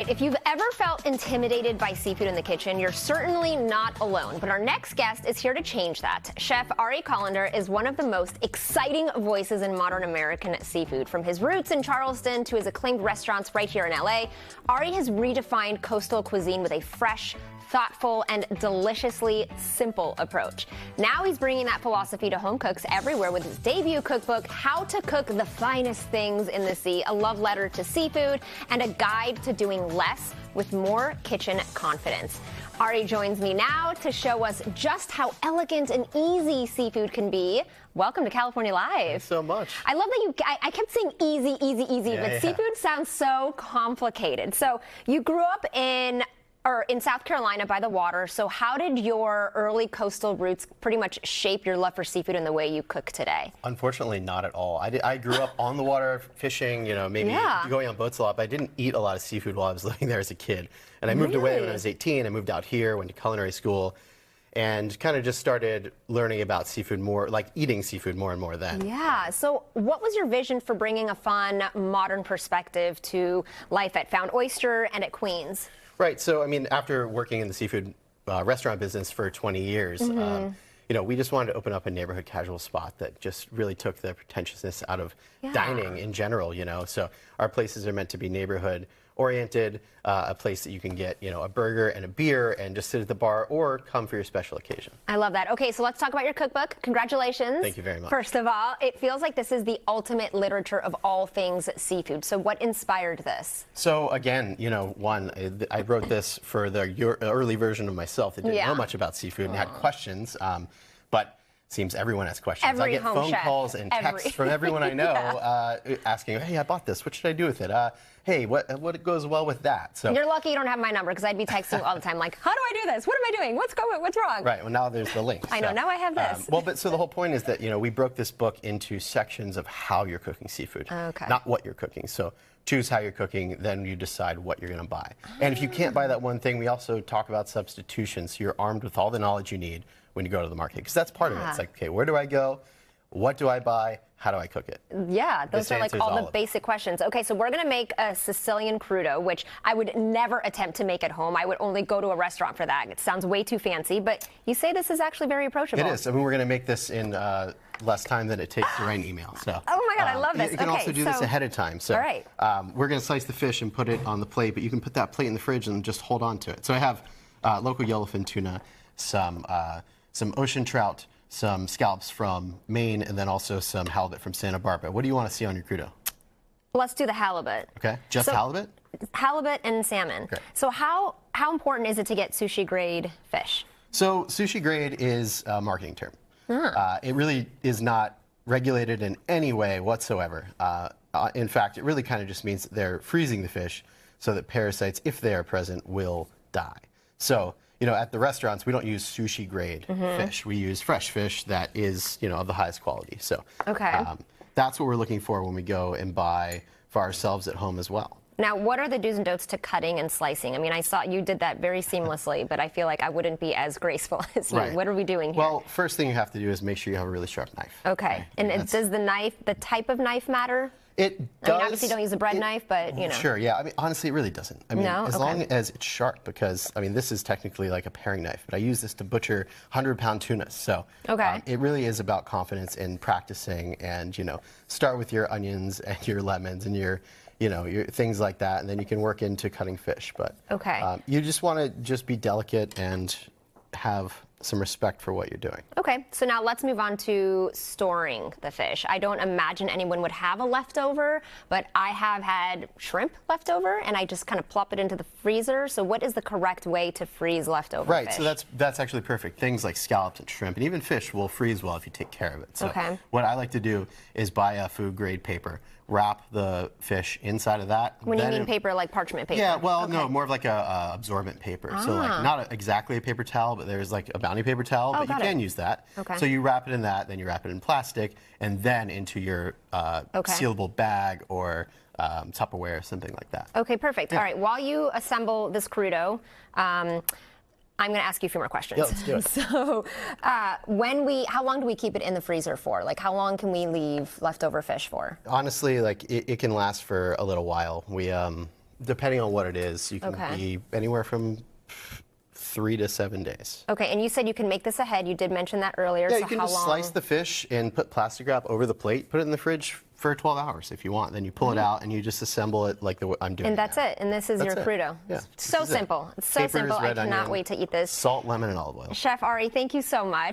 right, if you've ever felt intimidated by seafood in the kitchen, you're certainly not alone. But our next guest is here to change that. Chef Ari Kolender is one of the most exciting voices in modern American seafood. From his roots in Charleston to his acclaimed restaurants right here in LA, Ari has redefined coastal cuisine with a fresh, thoughtful, and deliciously simple approach. Now he's bringing that philosophy to home cooks everywhere with his debut cookbook, How to Cook the Finest Things in the Sea, a love letter to seafood, and a guide to doing less with more kitchen confidence. Ari joins me now to show us just how elegant and easy seafood can be. Welcome to California Live. Thanks so much. I love that I kept saying easy, but seafood sounds so complicated. So you grew up in South Carolina by the water. So how did your early coastal roots pretty much shape your love for seafood and the way you cook today? Unfortunately, not at all. I grew up on the water fishing, maybe going on boats a lot, but I didn't eat a lot of seafood while I was living there as a kid. And I moved away when I was 18. I moved out here, went to culinary school, and kind of just started learning about seafood more, like eating seafood more and more then. Yeah. So what was your vision for bringing a fun, modern perspective to life at Found Oyster and at Queens? Right. So, after working in the seafood restaurant business for 20 years, we just wanted to open up a neighborhood casual spot that just really took the pretentiousness out of dining in general, So our places are meant to be neighborhood oriented, a place that you can get, a burger and a beer and just sit at the bar or come for your special occasion. I love that. Okay, so let's talk about your cookbook. Congratulations. Thank you very much. First of all, it feels like this is the ultimate literature of all things seafood. So what inspired this? So again, I wrote this for the early version of myself that didn't know much about seafood and had questions, but seems everyone has questions. I get phone calls and texts from everyone I know asking, hey, I bought this. What should I do with it? Hey, what goes well with that? So you're lucky you don't have my number because I'd be texting you all the time like, how do I do this? What am I doing? What's wrong? Right. Well, now there's the link. I know. Now I have this. So the whole point is that, we broke this book into sections of how you're cooking seafood, not what you're cooking. So choose how you're cooking, then you decide what you're going to buy. And if you can't buy that one thing, we also talk about substitutions. So you're armed with all the knowledge you need when you go to the market, because that's part of it. It's like, okay, where do I go? What do I buy? How do I cook it? Yeah, those are like all the basic questions. Okay, so we're going to make a Sicilian Crudo, which I would never attempt to make at home. I would only go to a restaurant for that. It sounds way too fancy, but you say this is actually very approachable. It is. We're going to make this in less time than it takes to write an email. So, oh my God, I love this. You can also do this ahead of time. So, all right. We're going to slice the fish and put it on the plate, but you can put that plate in the fridge and just hold on to it. So I have local yellowfin tuna, some ocean trout, some scallops from Maine, and then also some halibut from Santa Barbara. What do you want to see on your crudo? Let's do the halibut. Okay, just halibut? Halibut and salmon. Okay. So how important is it to get sushi grade fish? So sushi grade is a marketing term. It really is not regulated in any way whatsoever. In fact, it really kind of just means they're freezing the fish so that parasites, if they are present, will die. So, at the restaurants, we don't use sushi grade fish. We use fresh fish that is, of the highest quality. So that's what we're looking for when we go and buy for ourselves at home as well. Now, what are the do's and don'ts to cutting and slicing? I saw you did that very seamlessly, but I feel like I wouldn't be as graceful as you. Right. What are we doing here? Well, first thing you have to do is make sure you have a really sharp knife. Okay. And does the type of knife matter? It does. Obviously don't use a bread knife, but Sure, yeah. Honestly, it really doesn't. No? As long as it's sharp, because, this is technically like a paring knife, but I use this to butcher 100-pound tuna. So it really is about confidence in practicing and, start with your onions and your lemons and your things like that, and then you can work into cutting fish. But you just want to just be delicate and have some respect for what you're doing. Okay, so now let's move on to storing the fish. I don't imagine anyone would have a leftover, but I have had shrimp leftover, and I just kind of plop it into the freezer. So what is the correct way to freeze leftover fish? Right, so that's actually perfect. Things like scallops and shrimp, and even fish will freeze well if you take care of it. So what I like to do is buy a food-grade paper, wrap the fish inside of that. When you mean paper, like parchment paper? Yeah, well, no, more of like a absorbent paper. So like not exactly a paper towel, but there's like a bounty paper towel, but you can use that. So you wrap it in that, then you wrap it in plastic, and then into your sealable bag or Tupperware, something like that. Okay, perfect. All right, while you assemble this crudo, I'm going to ask you a few more questions. Yeah, let's do it. So, how long do we keep it in the freezer for? Like, how long can we leave leftover fish for? Honestly, like it can last for a little while. We Depending on what it is, you can be anywhere from 3 to 7 days. Okay, and you said you can make this ahead. You did mention that earlier. Yeah, so you can how just long? slice the fish and put plastic wrap over the plate, put it in the fridge for 12 hours if you want. Then you pull it out and you just assemble it like I'm doing. And that's now. it. And this is your crudo. Yeah. So simple. It's so Capers, simple. I red cannot onion, wait to eat this. Salt, lemon, and olive oil. Chef Ari, thank you so much.